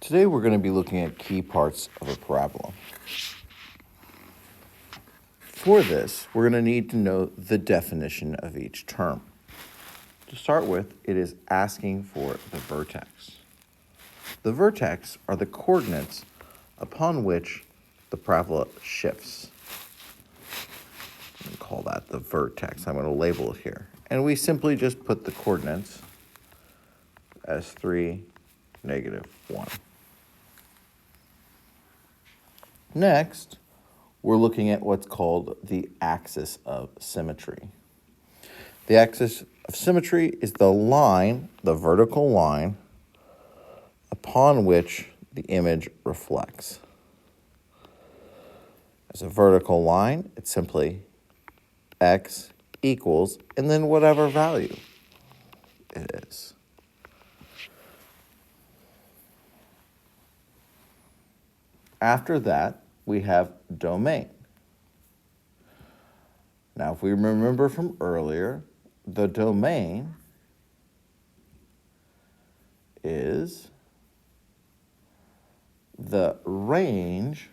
Today we're going to be looking at key parts of a parabola. For this, we're going to need to know the definition of each term. To start with, it is asking for the vertex. The vertex are the coordinates upon which the parabola shifts. We'll call that the vertex. I'm going to label it here. And we simply just put the coordinates as 3, -1. Next, we're looking at what's called the axis of symmetry. The axis of symmetry is the line, the vertical line, upon which the image reflects. As a vertical line, it's simply x equals, and then whatever value it is. After that, we have domain. Now, if we remember from earlier, the domain is the range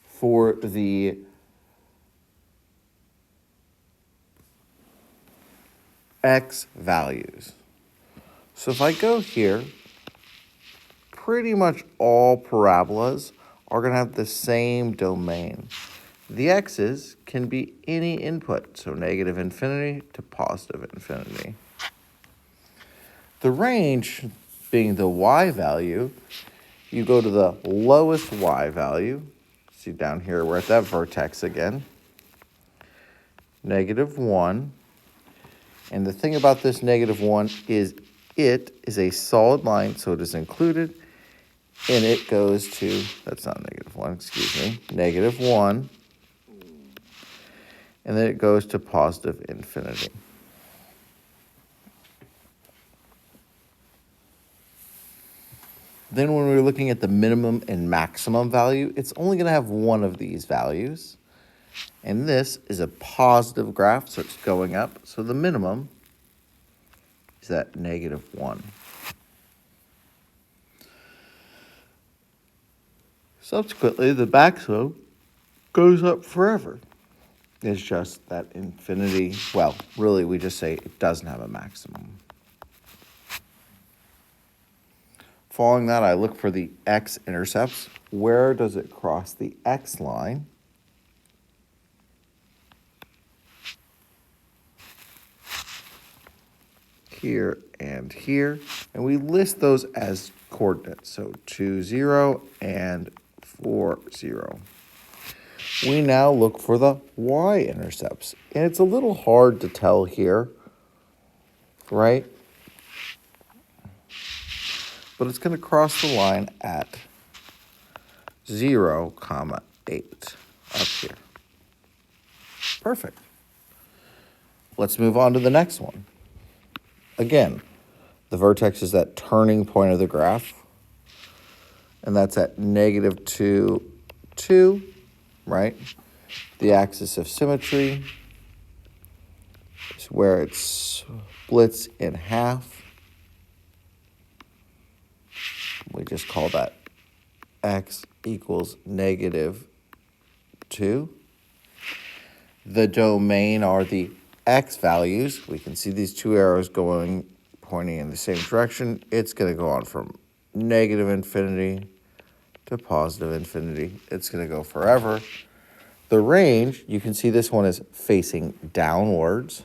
for the x values. So if I go here, pretty much all parabolas are going to have the same domain. The x's can be any input, so -infinity to +infinity. The range being the y value, you go to the lowest y value. See down here, we're at that vertex again. -1. And the thing about this -1 is it is a solid line, so it is included, and it goes to, that's not -1, excuse me, -1, and then it goes to +infinity. Then when we're looking at the minimum and maximum value, it's only going to have one of these values. And this is a positive graph, so it's going up. So the minimum is at -1. Subsequently, the maximum goes up forever. It's just that infinity, well, really we just say it doesn't have a maximum. Following that, I look for the x-intercepts. Where does it cross the x line? Here and here, and we list those as coordinates, so 2, 0, and 4, 0. We now look for the y-intercepts, and it's a little hard to tell here, right? But it's going to cross the line at 0, 8 up here. Perfect. Let's move on to the next one. Again, the vertex is that turning point of the graph, and that's at -2, 2, right? The axis of symmetry is where it splits in half. We just call that x equals -2. The domain are the x values. We can see these two arrows pointing in the same direction. It's going to go on from -infinity to +infinity. It's going to go forever. The range, you can see this one is facing downwards.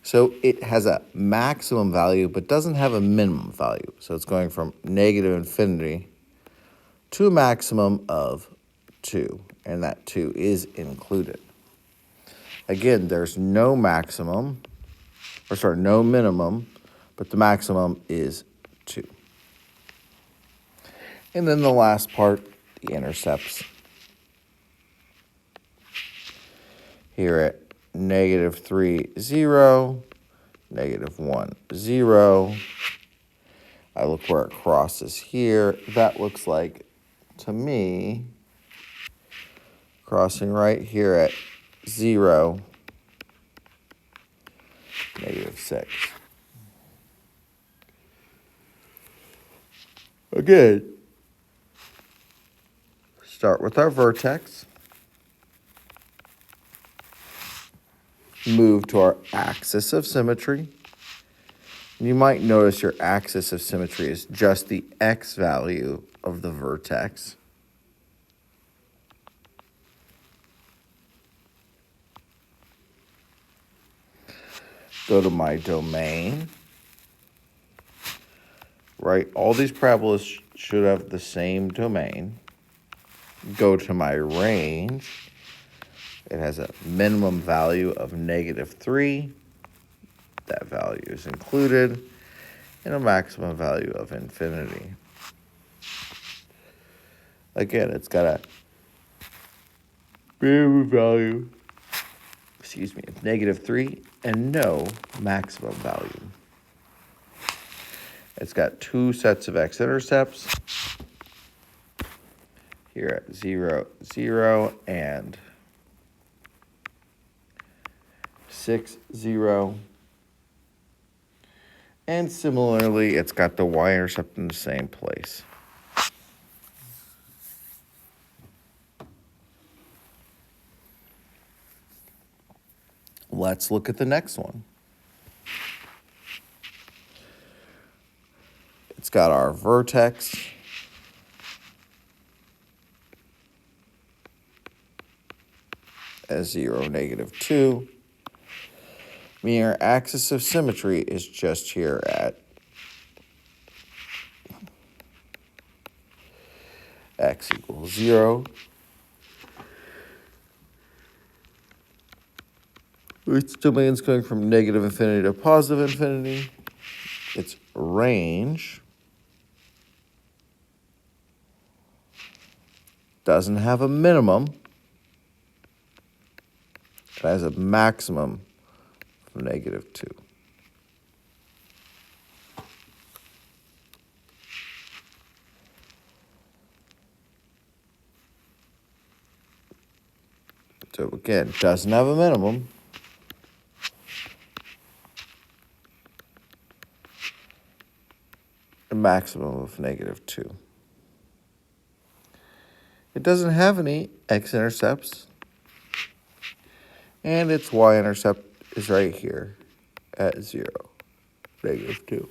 So it has a maximum value, but doesn't have a minimum value. So it's going from -infinity to a maximum of 2, and that 2 is included. Again, there's no maximum, no minimum, but the maximum is 2. And then the last part, the intercepts. Here at -3, 0, -1, 0. I look where it crosses here. That looks like, to me, crossing right here at 0, -6. Again, start with our vertex, move to our axis of symmetry. You might notice your axis of symmetry is just the x value of the vertex. Go to my domain. Right, all these parabolas should have the same domain. Go to my range. It has a minimum value of -3. That value is included. And a maximum value of infinity. Again, it's got a minimum value, of -3 and no maximum value. It's got two sets of x-intercepts here at 0, 0, and 6, 0. And similarly, it's got the y-intercept in the same place. Let's look at the next one. It's got our vertex. As 0, -2. Meaning our axis of symmetry is just here at x = 0. Its domain is going from -infinity to positive infinity. Its range doesn't have a minimum. It has a maximum of -2. So again, doesn't have a minimum. A maximum of -2. It doesn't have any x-intercepts. And its y-intercept is right here at 0, -2.